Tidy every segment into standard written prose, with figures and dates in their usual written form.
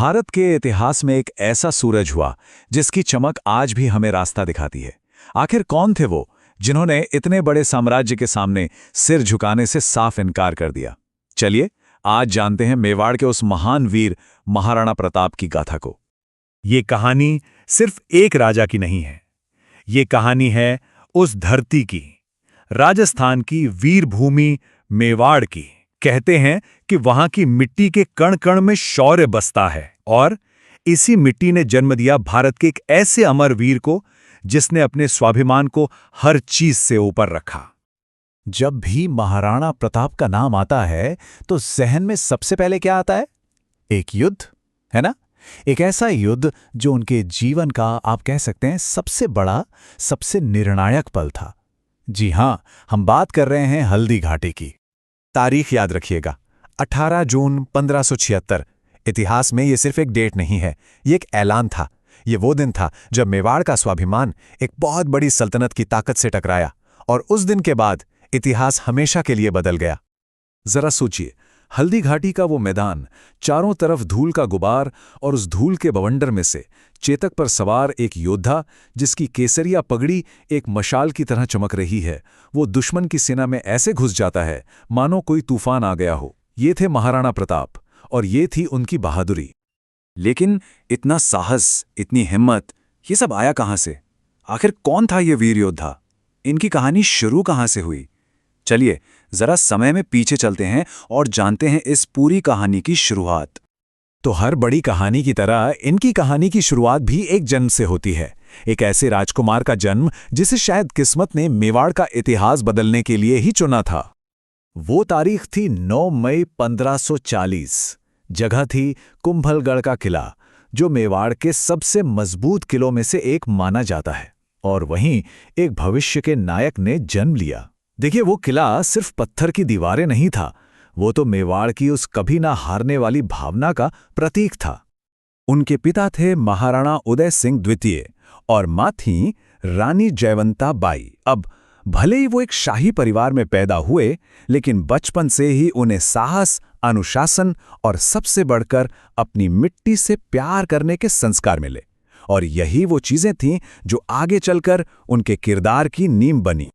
भारत के इतिहास में एक ऐसा सूरज हुआ जिसकी चमक आज भी हमें रास्ता दिखाती है। आखिर कौन थे वो जिन्होंने इतने बड़े साम्राज्य के सामने सिर झुकाने से साफ इनकार कर दिया? चलिए आज जानते हैं मेवाड़ के उस महान वीर महाराणा प्रताप की गाथा को। ये कहानी सिर्फ एक राजा की नहीं है। ये कहानी है उस धरती की, राजस्थान की वीर भूमि मेवाड़ की। कहते हैं कि वहां की मिट्टी के कण कण में शौर्य बसता है और इसी मिट्टी ने जन्म दिया भारत के एक ऐसे अमर वीर को जिसने अपने स्वाभिमान को हर चीज से ऊपर रखा। जब भी महाराणा प्रताप का नाम आता है तो जहन में सबसे पहले क्या आता है? एक युद्ध, है ना? एक ऐसा युद्ध जो उनके जीवन का आप कह सकते हैं सबसे बड़ा, सबसे निर्णायक पल था। जी हां, हम बात कर रहे हैं हल्दी घाटी की। तारीख याद रखिएगा, 18 जून 1576। इतिहास में ये सिर्फ एक डेट नहीं है, ये एक ऐलान था। ये वो दिन था जब मेवाड़ का स्वाभिमान एक बहुत बड़ी सल्तनत की ताकत से टकराया और उस दिन के बाद इतिहास हमेशा के लिए बदल गया। जरा सोचिए, हल्दी घाटी का वो मैदान, चारों तरफ धूल का गुबार और उस धूल के बवंडर में से चेतक पर सवार एक योद्धा जिसकी केसरिया पगड़ी एक मशाल की तरह चमक रही है, वो दुश्मन की सेना में ऐसे घुस जाता है मानो कोई तूफान आ गया हो। ये थे महाराणा प्रताप और ये थी उनकी बहादुरी। लेकिन इतना साहस, इतनी हिम्मत, ये सब आया कहां से? आखिर कौन था ये वीर योद्धा? इनकी कहानी शुरू कहां से हुई? चलिए जरा समय में पीछे चलते हैं और जानते हैं इस पूरी कहानी की शुरुआत। तो हर बड़ी कहानी की तरह इनकी कहानी की शुरुआत भी एक जन्म से होती है। एक ऐसे राजकुमार का जन्म जिसे शायद किस्मत ने मेवाड़ का इतिहास बदलने के लिए ही चुना था। वो तारीख थी 9 मई 1540। जगह थी कुंभलगढ़ का किला, जो मेवाड़ के सबसे मजबूत किलों में से एक माना जाता है। और वहीं एक भविष्य के नायक ने जन्म लिया। देखिए, वो किला सिर्फ पत्थर की दीवारें नहीं था, वो तो मेवाड़ की उस कभी ना हारने वाली भावना का प्रतीक था। उनके पिता थे महाराणा उदय सिंह द्वितीय और मां थीं रानी जयवंता बाई। अब भले ही वो एक शाही परिवार में पैदा हुए, लेकिन बचपन से ही उन्हें साहस, अनुशासन और सबसे बढ़कर अपनी मिट्टी से प्यार करने के संस्कार मिले। और यही वो चीजें थीं जो आगे चलकर उनके किरदार की नींव बनी।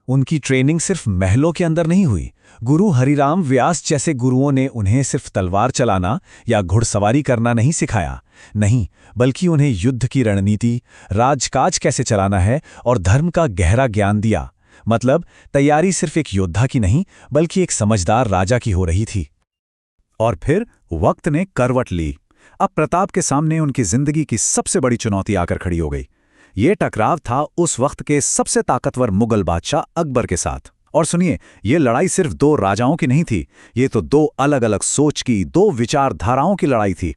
उनकी ट्रेनिंग सिर्फ महलों के अंदर नहीं हुई। गुरु हरिराम व्यास जैसे गुरुओं ने उन्हें सिर्फ तलवार चलाना या घुड़सवारी करना नहीं सिखाया, नहीं, बल्कि उन्हें युद्ध की रणनीति, राजकाज कैसे चलाना है और धर्म का गहरा ज्ञान दिया। मतलब तैयारी सिर्फ एक योद्धा की नहीं, बल्कि एक समझदार राजा की हो रही थी। और फिर वक्त ने करवट ली। अब प्रताप के सामने उनकी जिंदगी की सबसे बड़ी चुनौती आकर खड़ी हो गई। ये टकराव था उस वक्त के सबसे ताकतवर मुगल बादशाह अकबर के साथ। और सुनिए, ये लड़ाई सिर्फ दो राजाओं की नहीं थी, ये तो दो अलग अलग सोच की, दो विचारधाराओं की लड़ाई थी।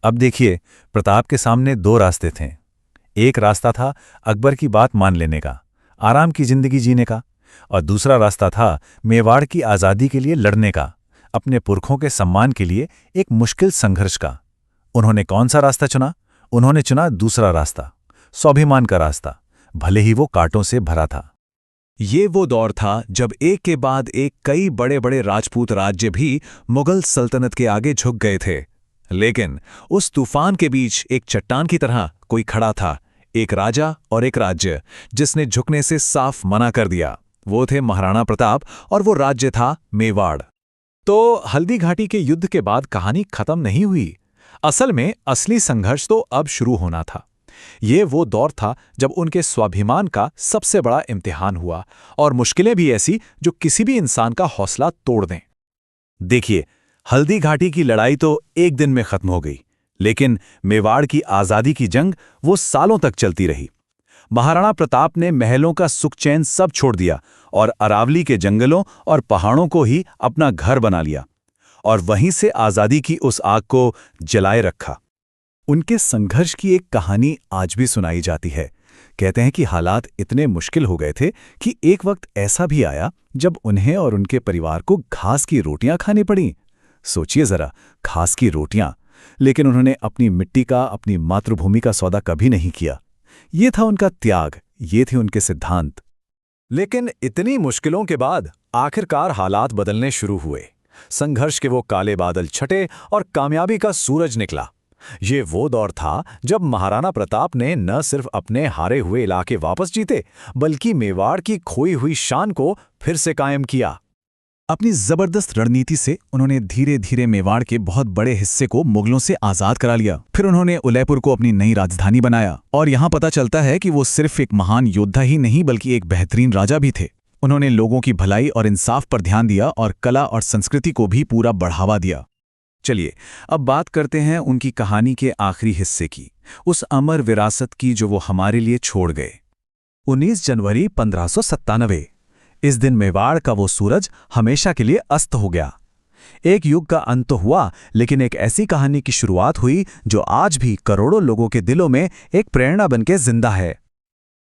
अब देखिए, प्रताप के सामने दो रास्ते थे। एक रास्ता था अकबर की बात मान लेने का, आराम की जिंदगी जीने का, और दूसरा रास्ता था मेवाड़ की आज़ादी के लिए लड़ने का, अपने पुरखों के सम्मान के लिए एक मुश्किल संघर्ष का। उन्होंने कौन सा रास्ता चुना? उन्होंने चुना दूसरा रास्ता, स्वाभिमान का रास्ता, भले ही वो कांटों से भरा था। ये वो दौर था जब एक के बाद एक कई बड़े बड़े राजपूत राज्य भी मुगल सल्तनत के आगे झुक गए थे। लेकिन उस तूफान के बीच एक चट्टान की तरह कोई खड़ा था, एक राजा और एक राज्य जिसने झुकने से साफ मना कर दिया। वो थे महाराणा प्रताप और वो राज्य था मेवाड़। तो हल्दी घाटी के युद्ध के बाद कहानी खत्म नहीं हुई। असल में असली संघर्ष तो अब शुरू होना था। ये वो दौर था जब उनके स्वाभिमान का सबसे बड़ा इम्तिहान हुआ, और मुश्किलें भी ऐसी जो किसी भी इंसान का हौसला तोड़ दें। देखिए, हल्दी घाटी की लड़ाई तो एक दिन में खत्म हो गई, लेकिन मेवाड़ की आज़ादी की जंग वो सालों तक चलती रही। महाराणा प्रताप ने महलों का सुख चैन सब छोड़ दिया और अरावली के जंगलों और पहाड़ों को ही अपना घर बना लिया, और वहीं से आज़ादी की उस आग को जलाए रखा। उनके संघर्ष की एक कहानी आज भी सुनाई जाती है। कहते हैं कि हालात इतने मुश्किल हो गए थे कि एक वक्त ऐसा भी आया जब उन्हें और उनके परिवार को घास की रोटियां खानी पड़ी। सोचिए जरा, घास की रोटियां। लेकिन उन्होंने अपनी मिट्टी का, अपनी मातृभूमि का सौदा कभी नहीं किया। ये था उनका त्याग, ये थे उनके सिद्धांत। लेकिन इतनी मुश्किलों के बाद आखिरकार हालात बदलने शुरू हुए। संघर्ष के वो काले बादल छटे और कामयाबी का सूरज निकला। ये वो दौर था जब महाराणा प्रताप ने न सिर्फ अपने हारे हुए इलाके वापस जीते, बल्कि मेवाड़ की खोई हुई शान को फिर से कायम किया। अपनी जबरदस्त रणनीति से उन्होंने धीरे धीरे मेवाड़ के बहुत बड़े हिस्से को मुगलों से आजाद करा लिया। फिर उन्होंने उदयपुर को अपनी नई राजधानी बनाया और यहाँ पता चलता है कि वो सिर्फ एक महान योद्धा ही नहीं बल्कि एक बेहतरीन राजा भी थे। उन्होंने लोगों की भलाई और इंसाफ पर ध्यान दिया और कला और संस्कृति को भी पूरा बढ़ावा दिया। चलिए अब बात करते हैं उनकी कहानी के आखिरी हिस्से की, उस अमर विरासत की जो वो हमारे लिए छोड़ गए। 19 जनवरी 1597। इस दिन मेवाड़ का वो सूरज हमेशा के लिए अस्त हो गया। एक युग का अंत तो हुआ, लेकिन एक ऐसी कहानी की शुरुआत हुई जो आज भी करोड़ों लोगों के दिलों में एक प्रेरणा बनके जिंदा है।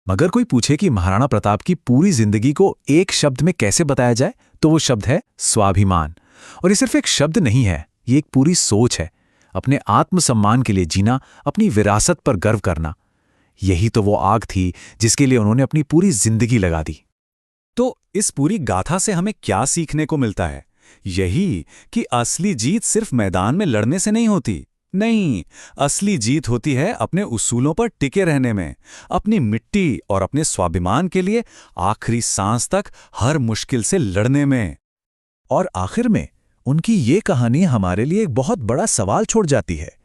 मगर कोई पूछे कि महाराणा प्रताप की पूरी जिंदगी को एक शब्द में कैसे बताया जाए, तो वो शब्द है स्वाभिमान। और ये सिर्फ एक शब्द नहीं है, ये एक पूरी सोच है। अपने आत्मसम्मान के लिए जीना, अपनी विरासत पर गर्व करना, यही तो वो आग थी जिसके लिए उन्होंने अपनी पूरी जिंदगी लगा दी। तो इस पूरी गाथा से हमें क्या सीखने को मिलता है? यही कि असली जीत सिर्फ मैदान में लड़ने से नहीं होती। नहीं, असली जीत होती है अपने उसूलों पर टिके रहने में, अपनी मिट्टी और अपने स्वाभिमान के लिए आखिरी सांस तक हर मुश्किल से लड़ने में। और आखिर में उनकी ये कहानी हमारे लिए एक बहुत बड़ा सवाल छोड़ जाती है।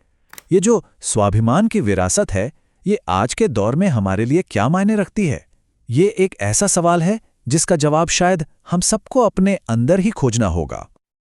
ये जो स्वाभिमान की विरासत है, ये आज के दौर में हमारे लिए क्या मायने रखती है? ये एक ऐसा सवाल है जिसका जवाब शायद हम सबको अपने अंदर ही खोजना होगा।